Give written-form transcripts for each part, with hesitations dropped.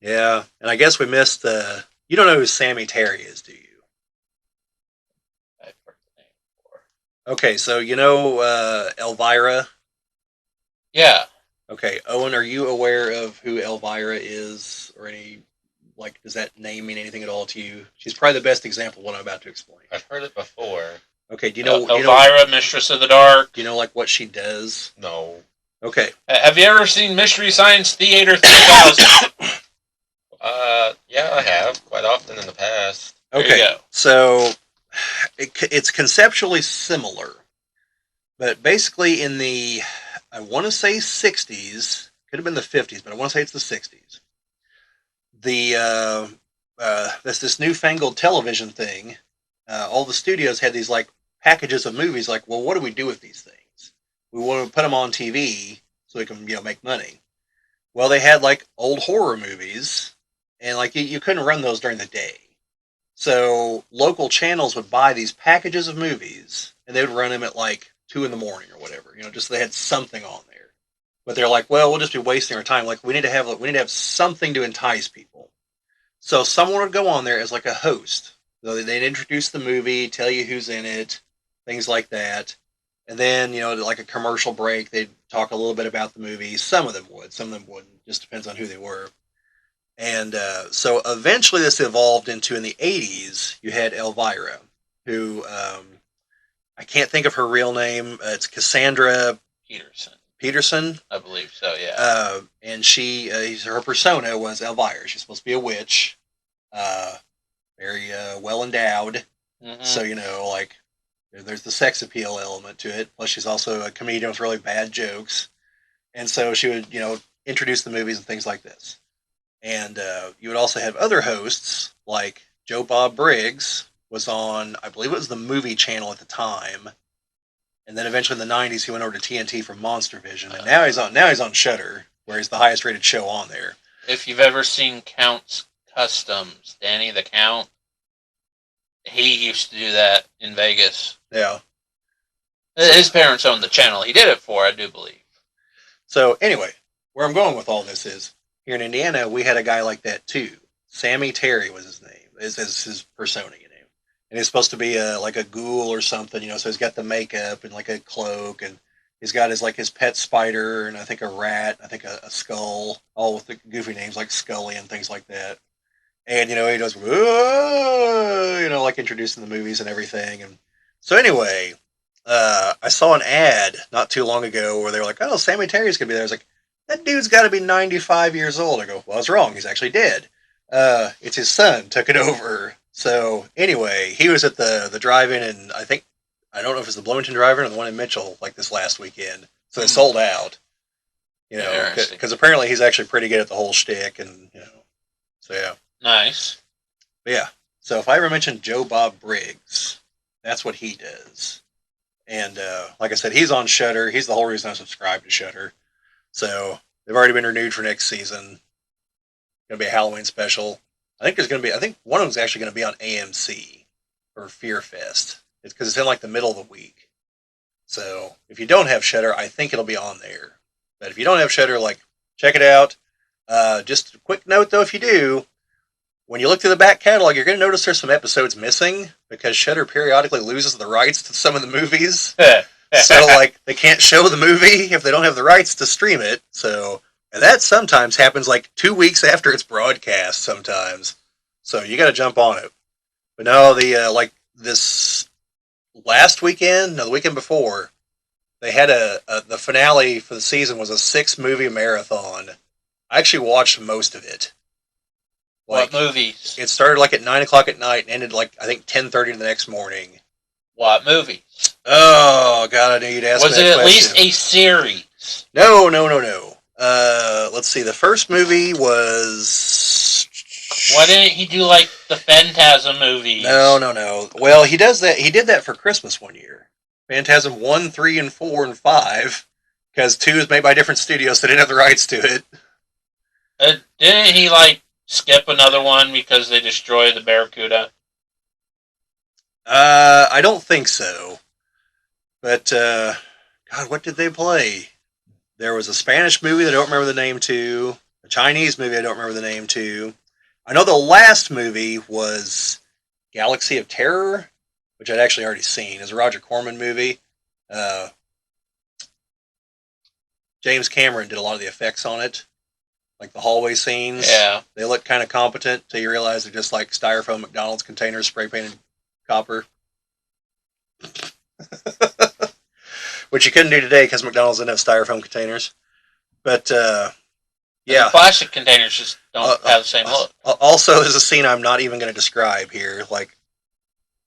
Yeah, and I guess we missed the. You don't know who Sammy Terry is, do you? I've heard the name before. Okay, so you know Elvira. Yeah, Okay, Owen, are you aware of who Elvira is, or any like? Does that name mean anything at all to you? She's probably the best example of what I'm about to explain. I've heard it before. Okay, do you know? Elvira, Mistress of the Dark. Do you know like what she does? No. Okay. Have you ever seen Mystery Science Theater 3000? Yeah, I have quite often in the past. There Okay. you go. So it's conceptually similar, but basically in the I want to say 60s, could have been the 50s, but I want to say it's the 60s. The There's this newfangled television thing. All the studios had these like packages of movies. Like, well, what do we do with these things? We want to put them on TV so we can make money. Well, they had like old horror movies, and like you couldn't run those during the day. So local channels would buy these packages of movies, and they would run them at like 2 in the morning or whatever. Just so they had something on there. But they're like, well, we'll just be wasting our time. Like we need to have something to entice people. So someone would go on there as like a host. So they'd introduce the movie, tell you who's in it, things like that. And then, like a commercial break, they'd talk a little bit about the movie. Some of them would, some of them wouldn't. Just depends on who they were. And so eventually this evolved into, in the 80s, you had Elvira, who I can't think of her real name. It's Cassandra Peterson. Peterson. I believe so, yeah. And her persona was Elvira. She's supposed to be a witch, very well endowed. Mm-hmm. So, like, there's the sex appeal element to it. Plus, she's also a comedian with really bad jokes. And so she would, introduce the movies and things like this. And you would also have other hosts, like Bob Briggs was on, I believe it was the movie channel at the time. And then eventually in the 90s, he went over to TNT for Monster Vision. And now he's on Shudder, where he's the highest rated show on there. If you've ever seen Count's Customs, Danny the Count, he used to do that in Vegas. Yeah. His parents owned the channel he did it for, I do believe. So anyway, where I'm going with all this is, here in Indiana, we had a guy like that too. Sammy Terry was his name. Is his persona, and he's supposed to be like a ghoul or something, So he's got the makeup and like a cloak, and he's got his pet spider, and I think a rat, I think a skull, all with the goofy names like Scully and things like that. And he does, like introducing the movies and everything. And so anyway, I saw an ad not too long ago where they were like, "Oh, Sammy Terry's gonna be there." I was like, that dude's got to be 95 years old. I go, well, I was wrong. He's actually dead. It's his son took it over. So anyway, he was at the drive-in, and I don't know if it's the Bloomington drive-in or the one in Mitchell, like this last weekend. So it sold out. Because apparently he's actually pretty good at the whole shtick, and so yeah. Nice. But yeah. So if I ever mention Bob Briggs, that's what he does. And like I said, he's on Shudder. He's the whole reason I subscribed to Shudder. So they've already been renewed for next season. Going to be a Halloween special. I think one of them's actually going to be on AMC for Fear Fest. It's because it's in like the middle of the week. So if you don't have Shudder, I think it'll be on there. But if you don't have Shudder, like, check it out. Just a quick note though, if you do, when you look through the back catalog, you're going to notice there's some episodes missing because Shudder periodically loses the rights to some of the movies. So, like, they can't show the movie if they don't have the rights to stream it. So, and that sometimes happens like 2 weeks after it's broadcast sometimes. So, you got to jump on it. But no, this last weekend, no, the weekend before, they had the finale for the season was a 6-movie marathon. I actually watched most of it. Like, what movies? It started like at 9 o'clock at night and ended like, I think, 10:30 the next morning. What movies? Oh, God, I knew you'd ask me that question. Was it at least a series? No. Let's see. The first movie was... Why didn't he do, like, the Phantasm movies? No. Well, he does that. He did that for Christmas one year. Phantasm 1, 3, and 4, and 5. Because 2 is made by different studios, so they didn't have the rights to it. Didn't he, like, skip another one because they destroyed the Barracuda? I don't think so. But, God, what did they play? There was a Spanish movie that I don't remember the name to. The Chinese movie, I don't remember the name too. I know the last movie was Galaxy of Terror, which I'd actually already seen. It's a Roger Corman movie. Uh, James Cameron did a lot of the effects on it, like the hallway scenes. Yeah. They look kind of competent till you realize they're just like styrofoam McDonald's containers spray painted copper. Which you couldn't do today because McDonald's didn't have styrofoam containers. But, yeah. The plastic containers just don't have the same look. Also, there's a scene I'm not even going to describe here. Like,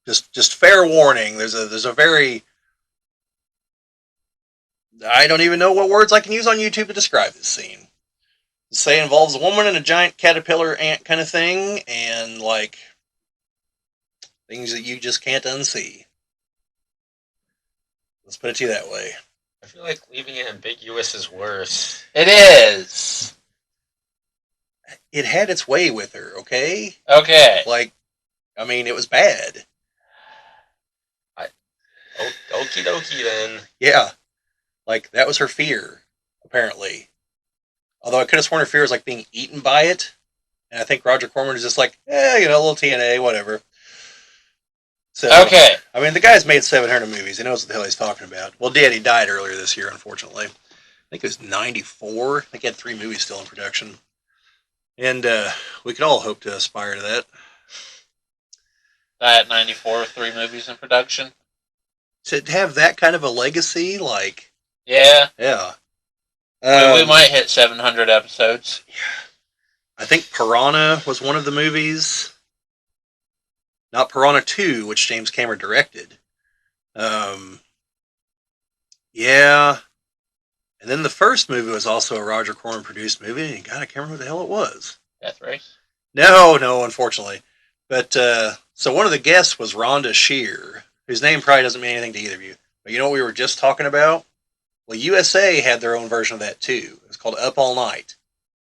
just fair warning. There's a very... I don't even know what words I can use on YouTube to describe this scene. Say it involves a woman and a giant caterpillar ant kind of thing, and, like, things that you just can't unsee. Let's put it to you that way. I feel like leaving it ambiguous is worse. It is. It had its way with her, okay? Okay. Like, I mean, it was bad. Okie dokie then. Yeah. Like, that was her fear, apparently. Although I could have sworn her fear was like being eaten by it. And I think Roger Corman is just like, a little TNA, whatever. So, Okay. I mean, the guy's made 700 movies. He knows what the hell he's talking about. Well, he died earlier this year, unfortunately. I think it was 94. I think he had 3 movies still in production. And we could all hope to aspire to that. At 94, 3 movies in production. To have that kind of a legacy, like... Yeah. Yeah. We might hit 700 episodes. I think Piranha was one of the movies. Not Piranha 2, which James Cameron directed. Yeah. And then the first movie was also a Roger Corman produced movie, and God, I can't remember what the hell it was. Death Race? No, unfortunately. But, so one of the guests was Rhonda Shear, whose name probably doesn't mean anything to either of you. But you know what we were just talking about? Well, USA had their own version of that too. It was called Up All Night.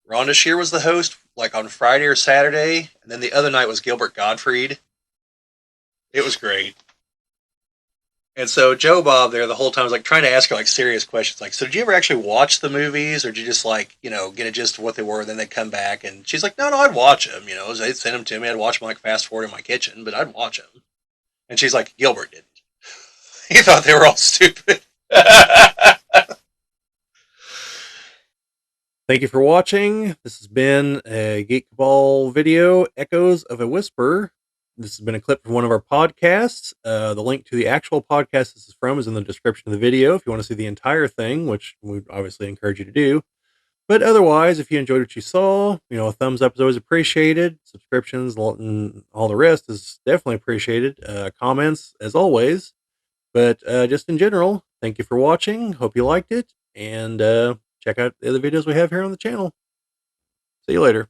Rhonda Shear was the host, like on Friday or Saturday, and then the other night was Gilbert Gottfried. It was great. And so Joe Bob there the whole time was like trying to ask her like serious questions, like, so did you ever actually watch the movies, or did you just like, get a gist of what they were, and then they'd come back? And she's like, no, I'd watch them. They'd send them to me. I'd watch them like fast forward in my kitchen, but I'd watch them. And she's like, Gilbert didn't. He thought they were all stupid. Thank you for watching. This has been a Geek Cabal video, Echoes of a Whisper. This has been a clip from one of our podcasts. The link to the actual podcast this is from is in the description of the video if you want to see the entire thing, which we obviously encourage you to do. But otherwise, if you enjoyed what you saw, a thumbs up is always appreciated. Subscriptions and all the rest is definitely appreciated. Comments, as always. But just in general, thank you for watching. Hope you liked it. And check out the other videos we have here on the channel. See you later.